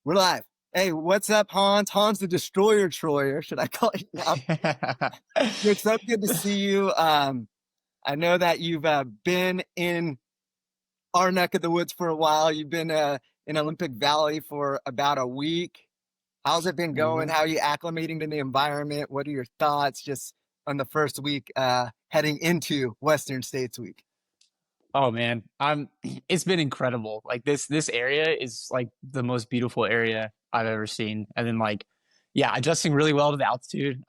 We're live. Hey, what's up, Hans? Hans the Destroyer Troyer, should I call you now? It's so good to see you. I know that you've been in our neck of the woods for a while. You've been in Olympic Valley for about a week. How's it been going? Mhm. How are you acclimating to the environment? What are your thoughts just on the first week heading into Western States Week? Oh man, it's been incredible. Like this area is like the most beautiful area I've ever seen. And then yeah, adjusting really well to the altitude.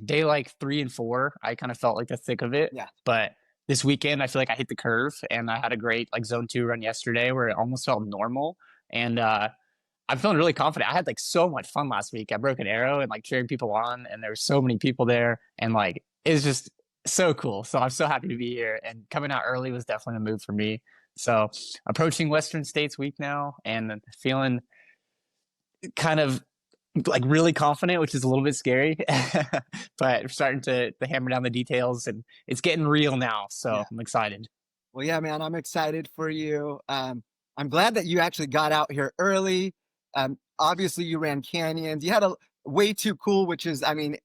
Day like 3 and 4, I kind of felt like the thick of it. Yeah. But this weekend I feel like I hit the curve and I had a great like zone 2 run yesterday where it almost felt normal. And I'm feeling really confident. I had like so much fun last week. I broke an arrow and like cheering people on, and there were so many people there, and like it's just so cool. So I'm so happy to be here. And coming out early was definitely a move for me. So approaching Western States Week now, and feeling kind of like really confident, which is a little bit scary, but we're starting to hammer down the details, and it's getting real now. Yeah. So I'm excited. Well, yeah, man, I'm excited for you. I'm glad that you actually got out here early. Obviously, you ran canyons. You had a way too cool, which is, I mean,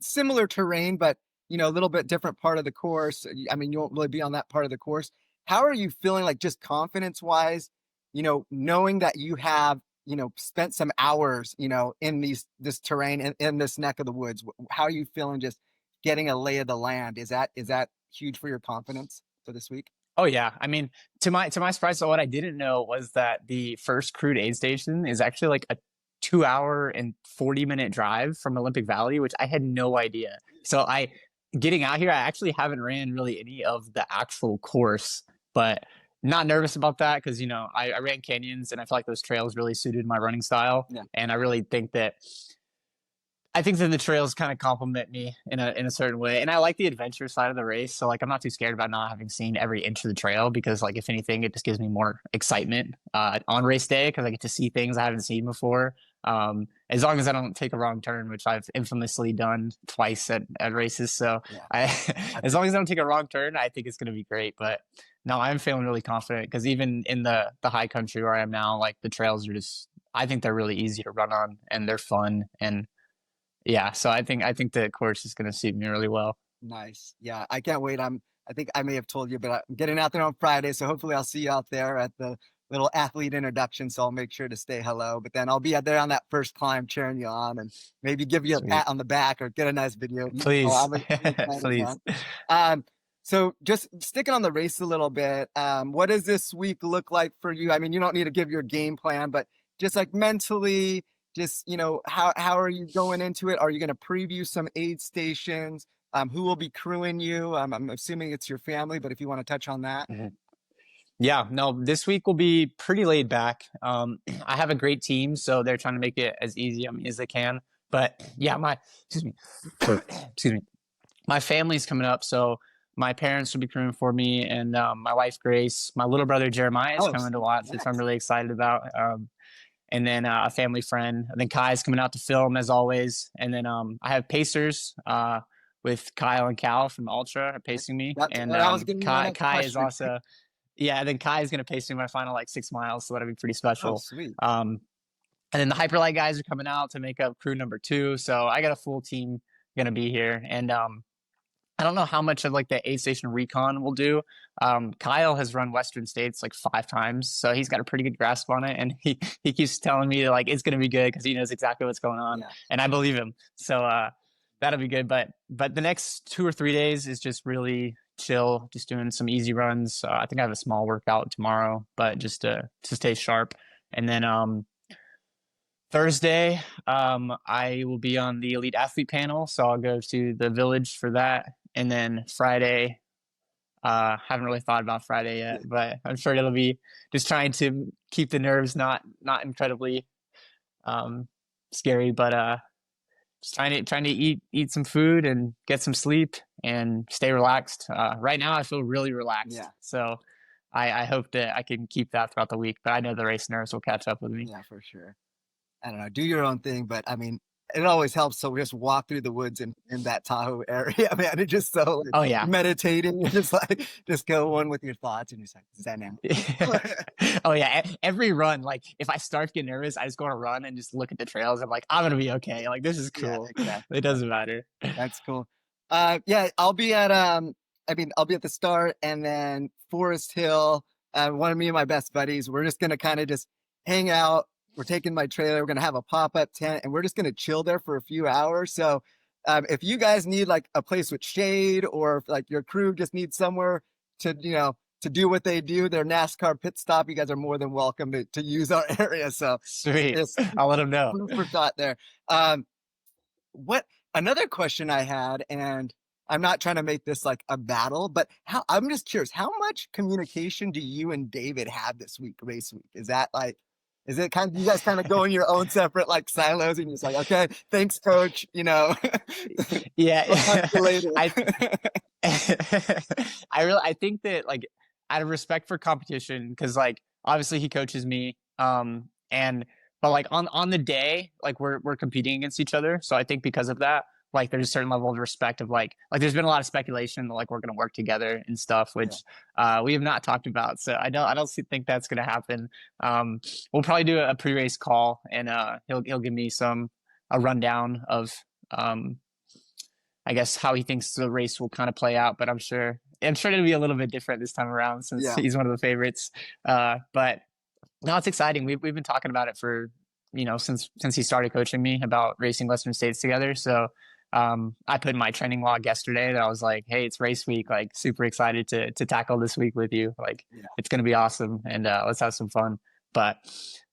similar terrain, but a little bit different part of the course. I mean, you won't really be on that part of the course. How are you feeling, like just confidence wise? Knowing that you have, spent some hours, in this terrain in this neck of the woods. How are you feeling? Just getting a lay of the land. Is that huge for your confidence for this week? Oh yeah, I mean, to my surprise, so what I didn't know was that the first crude aid station is actually like a 2 hour and 40 minute drive from Olympic Valley, which I had no idea. So I getting out here, I actually haven't ran really any of the actual course, but not nervous about that because I ran canyons and I feel like those trails really suited my running style, Yeah. and I think that the trails kind of complement me in a certain way, and I like the adventure side of the race. So like, I'm not too scared about not having seen every inch of the trail because like, if anything, it just gives me more excitement on race day because I get to see things I haven't seen before. As long as I don't take a wrong turn, which I've infamously done twice at races. So Yeah. I, as long as I don't take a wrong turn, I think it's going to be great. But no, I'm feeling really confident because even in the high country where I am now, like the trails are just, I think they're really easy to run on and they're fun, and yeah, so I think the course is going to suit me really well. Nice. Yeah, I can't wait. I think I may have told you, but I'm getting out there on Friday, so hopefully I'll see you out there at the little athlete introduction. So I'll make sure to say hello. But then I'll be out there on that first climb cheering you on and maybe give you a Sweet. pat on the back or get a nice video. Oh, Please. I'm excited, man. Please. Um, so just sticking on the race a little bit, what does this week look like for you? I mean, you don't need to give your game plan, but just like mentally, just how are you going into it? Are you going to preview some aid stations? Who will be crewing you? I'm assuming it's your family, but if you want to touch on that. Mhm. Yeah, no, this week will be pretty laid back. I have a great team, so they're trying to make it as easy on me as they can. But yeah, excuse me, excuse me, my family's coming up, so my parents will be crewing for me, and my wife Grace, my little brother Jeremiah is Oh, coming to watch, which I'm nice. really excited about. And then a family friend. And then Kai's coming out to film as always. And then I have pacers with Kyle and Cal from Ultra are pacing me, That's and I was getting my next Kai is question. also, yeah. And then Kai is going to pace me my final like 6 miles, so that'll be pretty Oh, special. sweet. And then the Hyperlight guys are coming out to make up crew number 2, so I got a full team going to be here, and I don't know how much of like the aid station recon will do. Kyle has run Western States like 5 times, so he's got a pretty good grasp on it, and he keeps telling me like it's gonna be good because he knows exactly what's going on, Yeah. and I believe him. So that'll be good. But the next 2 or 3 days is just really chill, just doing some easy runs. I think I have a small workout tomorrow, but just to stay sharp, and then Thursday, I will be on the elite athlete panel, so I'll go to the village for that. And then Friday, haven't really thought about Friday yet, but I'm sure it'll be just trying to keep the nerves not incredibly um, scary, but just trying to eat some food and get some sleep and stay relaxed. Right now, I feel really relaxed, Yeah. so I hope that I can keep that throughout the week. But I know the race nerves will catch up with me. Yeah, for sure. I don't know. Do your own thing, but I mean, it always helps. So we just walk through the woods in that Tahoe area, man. It's just so like, Oh yeah. meditating. You're just like, just go on with your thoughts and you're just like, zen out. Oh yeah. Every run, like if I start to get nervous, I just go on a run and just look at the trails. I'm like, I'm gonna be okay. Like this is Yeah, cool. exactly. It doesn't matter. That's cool. Yeah, I mean, I'll be at the start and then Forest Hill. One of me and my best buddies, we're just gonna kind of just hang out. We're taking my trailer, we're gonna have a pop-up tent and we're just gonna chill there for a few hours. So if you guys need like a place with shade or if like your crew just needs somewhere to, to do what they do, their NASCAR pit stop, you guys are more than welcome to use our area. So Sweet. just I'll let him know. food for thought there. Um, what another question I had, and I'm not trying to make this like a battle, but how I'm just curious, how much communication do you and David have this week, race week? Is that like, is it kind of you guys kind of go in your own separate like silos and you're just like, okay, thanks, coach, I'll talk to you Yeah. later. I I think that like out of respect for competition, because like obviously he coaches me, and but like on the day, like we're competing against each other. So I think because of that, like there's a certain level of respect of like there's been a lot of speculation that like we're gonna work together and stuff, which Yeah, we have not talked about. So I don't think that's gonna happen. We'll probably do a pre-race call, and he'll give me a rundown of um I guess how he thinks the race will kind of play out, but I'm sure it'll be a little bit different this time around since yeah, he's one of the favorites. But no, it's exciting. We've been talking about it for since he started coaching me about racing Western States together. So I put in my training log yesterday that I was like, hey, it's race week. Like super excited to tackle this week with you. Like yeah, it's gonna be awesome, and let's have some fun. But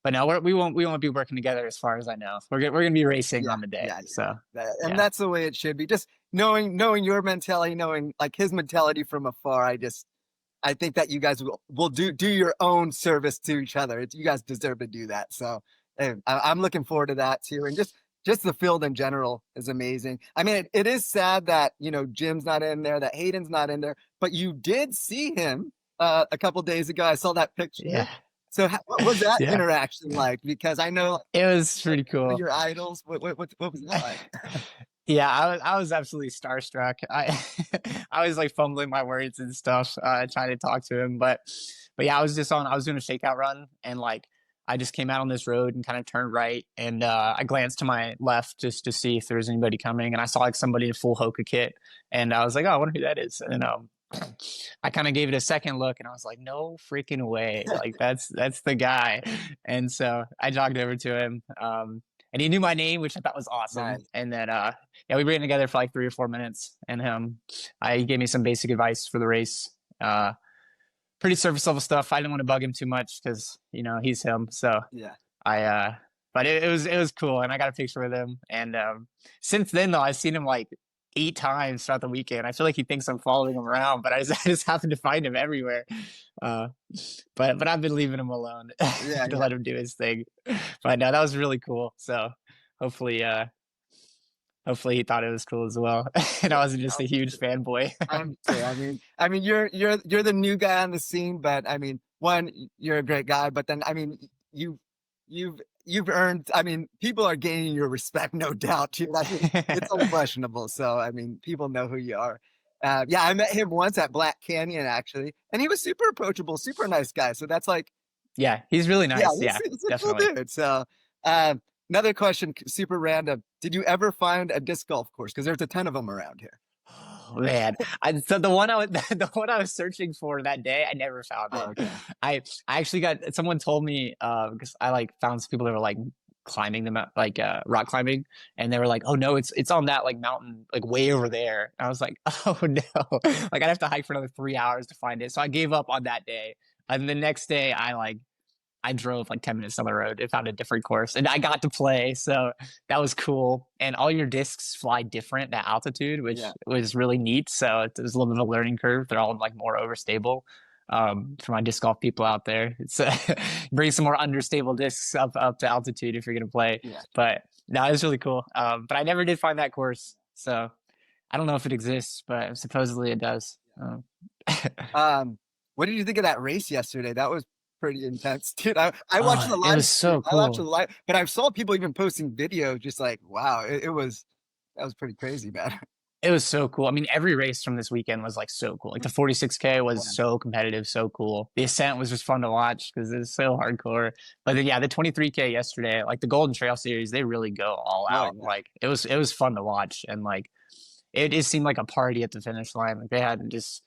but no, we won't be working together as far as I know. We're gonna be racing yeah, on the day. yeah, So and yeah. that's the way it should be. Just knowing your mentality, knowing like his mentality from afar. I think that you guys will do your own service to each other. You guys deserve to do that. So I'm looking forward to that too. And just the field in general is amazing. I mean, it is sad that Jim's not in there, that Hayden's not in there, but you did see him a couple days ago. I saw that picture. Yeah. So what was that Yeah. interaction like? Because I know It was pretty one of cool. your idols. What was that like? Yeah, I was absolutely starstruck. I was like fumbling my words and stuff, trying to talk to him. But yeah, I was doing a shakeout run, and like I just came out on this road and kind of turned right, and I glanced to my left just to see if there was anybody coming, and I saw like somebody in a full Hoka kit, and I was like, oh, I wonder who that is. And I kind of gave it a second look, and I was like, no freaking way, like that's the guy. And so I jogged over to him. And he knew my name, which I thought was awesome. Nice. And then, yeah, we ran together for like 3 or 4 minutes, and he gave me some basic advice for the race. Uh, Pretty surface level stuff. I didn't want to bug him too much because he's him. So Yeah. I, but it was cool, and I got a picture with him. And since then, though, I've seen him like 8 times throughout the weekend. I feel like he thinks I'm following him around, but I just happen to find him everywhere. Uh, but I've been leaving him alone Yeah. to Yeah. let him do his thing. But no, that was really cool. So hopefully, hopefully he thought it was cool as well, and I wasn't just a huge fanboy. I'm sure. I mean, you're the new guy on the scene, but I mean, one, you're a great guy, but then I mean, you you've earned. I mean, people are gaining your respect, no doubt. Too. I mean, it's unquestionable. So I mean, people know who you are. Yeah, I met him once at Black Canyon actually, and he was super approachable, super nice guy. So that's like, Yeah, he's really yeah, nice. Yeah, he's a cool definitely. dude. So, another question, super random. Did you ever find a disc golf course? Because there's a ton of them around here. Oh, man, so the one I was the one I was searching for that day, I never found Oh, it. okay. I actually got someone told me because I like found some people that were like climbing them like rock climbing, and they were like, oh no, it's on that like mountain like way over there. And I was like, oh no, like I'd have to hike for another 3 hours to find it. So I gave up on that day, and the next day I drove like 10 minutes down the road and found a different course, and I got to play. So that was cool. And all your discs fly different at altitude, which Yeah. was really neat. So it was a little bit of a learning curve. They're all like more overstable. For my disc golf people out there, it's bring some more understable discs up to altitude if you're going to play. Yeah. But no, it was really cool. But I never did find that course. So I don't know if it exists, but supposedly it does. Um, what did you think of that race yesterday? That was pretty intense, dude. I watched the It live was stream. so I watched the cool. live, but I saw people even posting videos, just like, wow, it was that was pretty crazy, man. It was so cool. I mean, every race from this weekend was like so cool. Like the 46K was Yeah, so competitive, so cool. The ascent was just fun to watch because it's so hardcore. But then, yeah, the 23K yesterday, like the Golden Trail Series, they really go all oh out. yeah, Like it was fun to watch, and like it just seemed like a party at the finish line. Like they had just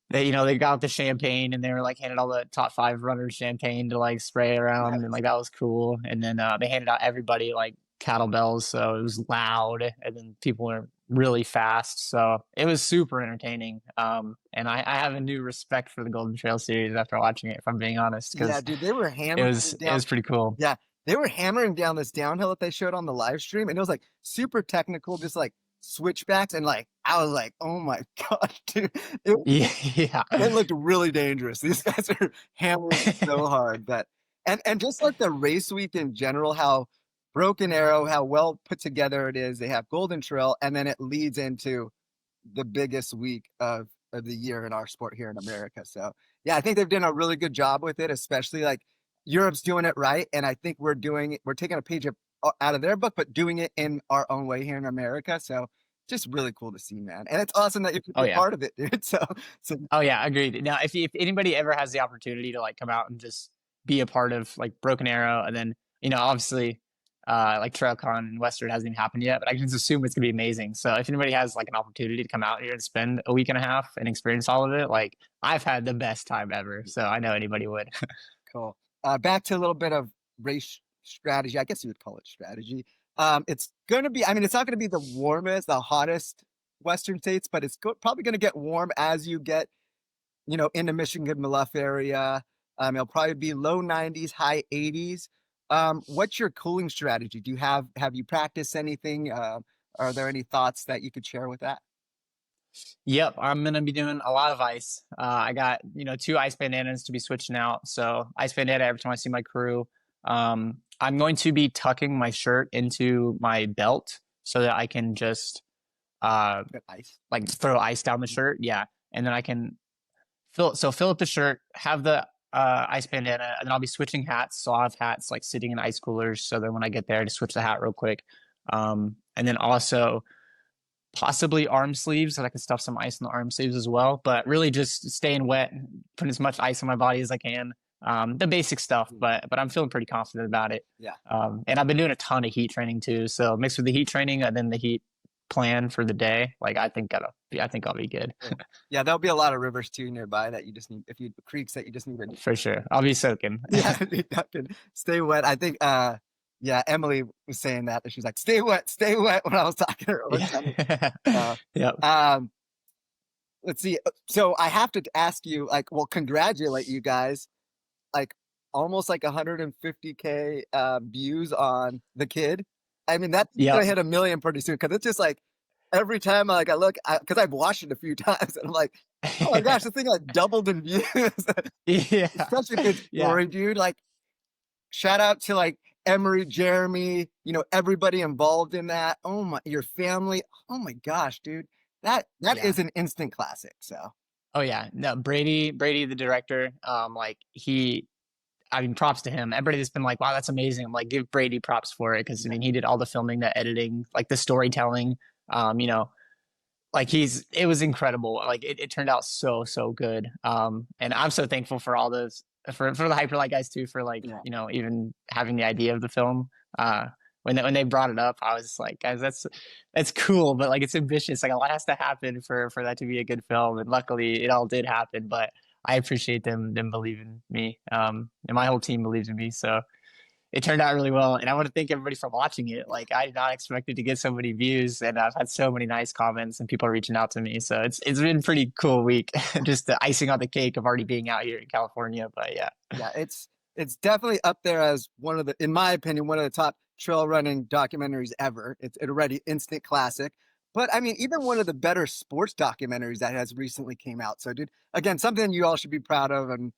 they got the champagne and they were like handed all the top five runners champagne to like spray yeah, around, and like that was cool. And then they handed out everybody like cattle bells, so it was loud, and then people were really fast, so it was super entertaining. And I have a new respect for the Golden Trail Series after watching it, if I'm being honest, yeah, because dude. They were it hammering was it down. was pretty cool. Yeah, they were hammering down this downhill that they showed on the live stream, and it was like super technical, just like switchbacks, and like I was like, oh my gosh, dude, it Yeah, it looked really dangerous. These guys are hammering so hard, but and just like the race week in general, how Broken Arrow, how well put together it is. They have Golden Trail, and then it leads into the biggest week of the year in our sport here in America. So yeah, I think they've done a really good job with it, especially like Europe's doing it right, and I think we're taking a page out of their book, but doing it in our own way here in America. So just really cool to see, man, and it's awesome that you could oh be a yeah. part of it, dude. So Oh yeah, agreed. Now, if anybody ever has the opportunity to like come out and just be a part of like Broken Arrow, and then obviously, like TrailCon and Western hasn't even happened yet, but I can just assume it's gonna be amazing. So if anybody has like an opportunity to come out here and spend a week and a half and experience all of it, like I've had the best time ever. So I know anybody would. cool. Back to a little bit of race strategy. I guess you would call it strategy. It's going to be, I mean, it's not going to be the warmest, the hottest Western states, but it's probably going to get warm as you get, into Michigan, Bluff area. It'll probably be low 90s, high 80s. What's your cooling strategy? Have you practiced anything? Are there any thoughts that you could share with that? Yep, I'm gonna be doing a lot of ice. I got two ice bandanas to be switching out. So ice bandana every time I see my crew. I'm going to be tucking my shirt into my belt so that I can just Good ice. like throw ice down the shirt. Yeah, and then I can fill up the shirt, have the ice bandana, and then I'll be switching hats. So I'll have hats like sitting in ice coolers, so that when I get there, I just switch the hat real quick. And then also possibly arm sleeves, so I can stuff some ice in the arm sleeves as well. But really, just staying wet, putting as much ice on my body as I can. The basic stuff, but I'm feeling pretty confident about it. Yeah. And I've been doing a ton of heat training too. So mixed with the heat training and then the heat plan for the day, like I think I'll be good. Cool. Yeah, there'll be a lot of rivers too nearby that you just need, if you creeks that you just need to, For sure. I'll be soaking. yeah, that can stay wet. I think, yeah, Emily was saying that. She's like, stay wet when I was talking to her. Yeah. Uh, Yep. let's see. So I have to ask you, like, well, congratulate you guys, like almost like 150K views on the kid. I mean, that's gonna Yep. hit a million pretty soon because it's just like every time I look, because I've watched it a few times, and I'm like, oh my gosh, this thing like doubled in views. Yeah. It's such a good Yeah. story, dude. Like, shout out to like Emery, Jeremy, everybody involved in that. Oh my, your family. Oh my gosh, dude. That Yeah. is an instant classic. So Oh yeah. No, Brady, the director, like I mean, props to him. Everybody that's been like, wow, that's amazing. I'm like, give Brady props for it because I yeah, mean, he did all the filming, the editing, like the storytelling. Um, you know, like it was incredible. Like it turned out so good. And I'm so thankful for all those for the Hyperlight guys too for like yeah, even having the idea of the film. When they brought it up, I was like, guys, that's cool, but like it's ambitious. Like a lot has to happen for that to be a good film, and luckily it all did happen. But I appreciate them believing me, and my whole team believes in me. So it turned out really well, and I want to thank everybody for watching it. Like I did not expect it to get so many views, and I've had so many nice comments and people are reaching out to me. So it's been a pretty cool week. Just the icing on the cake of already being out here in California. But yeah, yeah. It's definitely up there as one of the, in my opinion, one of the top trail running documentaries ever. It's it already instant classic. But I mean, even one of the better sports documentaries that has recently came out. So, dude, again, something you all should be proud of, and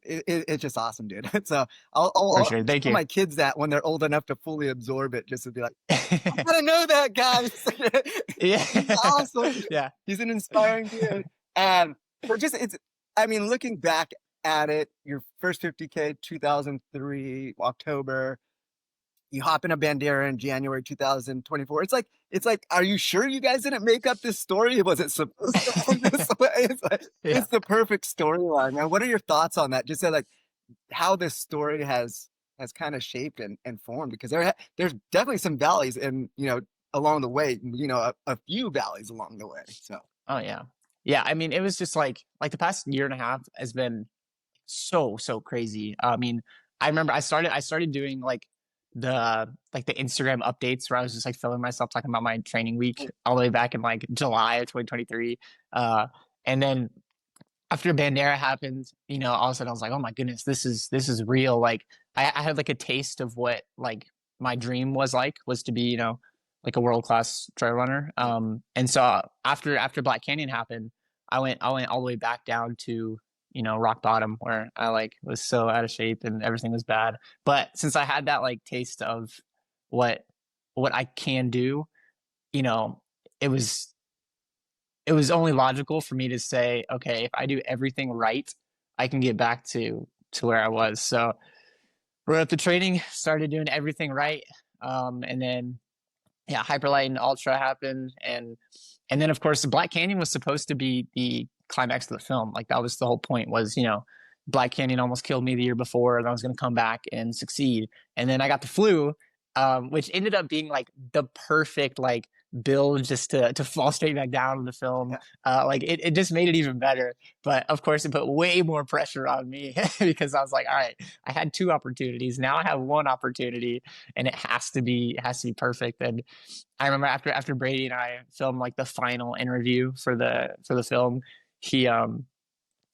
it's just awesome, dude. So for I'll sure. Thank tell you. my kids that when they're old enough to fully absorb it, just to be like, I gotta know that guy. He's Yeah, awesome. yeah, He's an inspiring dude. And but just it's, I mean, looking back. at it. Your first 50K, 2003, October. You hop in a Bandera in January 2024. It's like, are you sure you guys didn't make up this story? Was it supposed to end this way? Yeah. It's the perfect storyline, man. What are your thoughts on that? Just say like how this story has kind of shaped and formed because there's definitely some valleys and along the way, a few valleys along the way. So Oh yeah. Yeah. I mean, it was just like the past year and a half has been so crazy. I mean, I remember I started doing like the Instagram updates where I was just like filming myself talking about my training week all the way back in like July of 2023. Uh and then after Bandera happened, all of a sudden I was like, oh my goodness, this is real. Like I had like a taste of what like my dream was to be, like a world class trail runner. And so after Black Canyon happened, I went all the way back down to, rock bottom where I like was so out of shape and everything was bad. But since I had that like taste of what what I can do, you know, it was it was only logical for me to say, okay, if I do everything right, I can get back to where I was. So wrote up the training, started doing everything right, and then yeah, Hyperlight and Ultra happened, and then of course the Black Canyon was supposed to be the climax of the film. Like that was the whole point. Was Black Canyon almost killed me the year before, and I was going to come back and succeed, and then I got the flu, which ended up being like the perfect like build just to fall straight back down in the film. Like it just made it even better. But of course, it put way more pressure on me because I was like, all right, I had two opportunities. Now I have one opportunity, and it has to be perfect. And I remember after Brady and I filmed like the final interview for the film, he um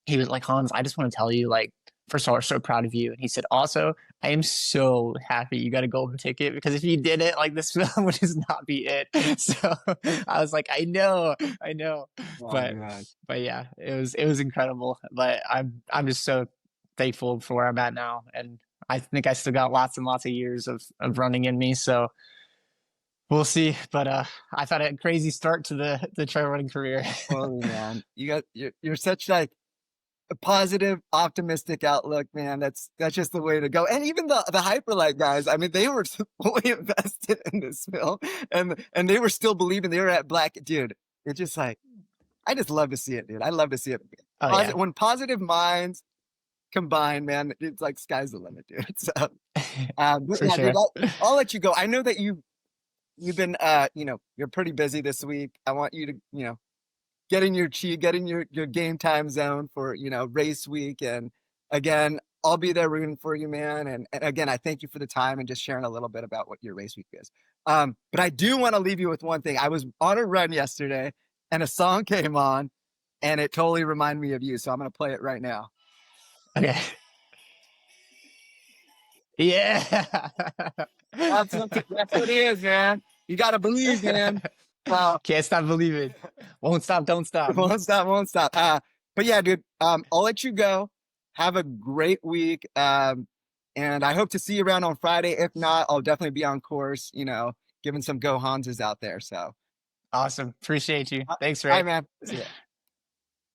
he was like, Hans, I just want to tell you, like, first of all, we're so proud of you. And he said, also, I am so happy you got a golden ticket because if you didn't, like, this film would just not be it. So I was like, I know, oh but god. but yeah, it was incredible. But I'm just so thankful for where I'm at now, and I think I still got lots and lots of years of running in me. So we'll see. But I've had a crazy start to the trail running career. Totally, man. You're such like a positive, optimistic outlook, man. That's just the way to go. And even the Hyperlight guys, I mean, they were fully invested in this film, and they were still believing they were at Black. Dude, it's just like I just love to see it, dude. I love to see it. Oh yeah, When positive minds combine, man, it's like sky's the limit, dude. So, but for yeah, dude, sure. I'll let you go. I know that you've been, you're pretty busy this week. I want you to, get in your game time zone for race week, and again I'll be there rooting for you, man, and again I thank you for the time and just sharing a little bit about what your race week is. But I do want to leave you with one thing. I was on a run yesterday and a song came on and it totally reminded me of you, so I'm going to play it right now. Okay. Yeah. That's what it is, man. You got to believe, man. uh, Can't stop believing. Won't stop, don't stop. won't stop. But yeah, dude, I'll let you go. Have a great week. And I hope to see you around on Friday. If not, I'll definitely be on course, giving some go Hanses out there. So, Awesome. Appreciate you. all Thanks, right, Ray. man. See ya.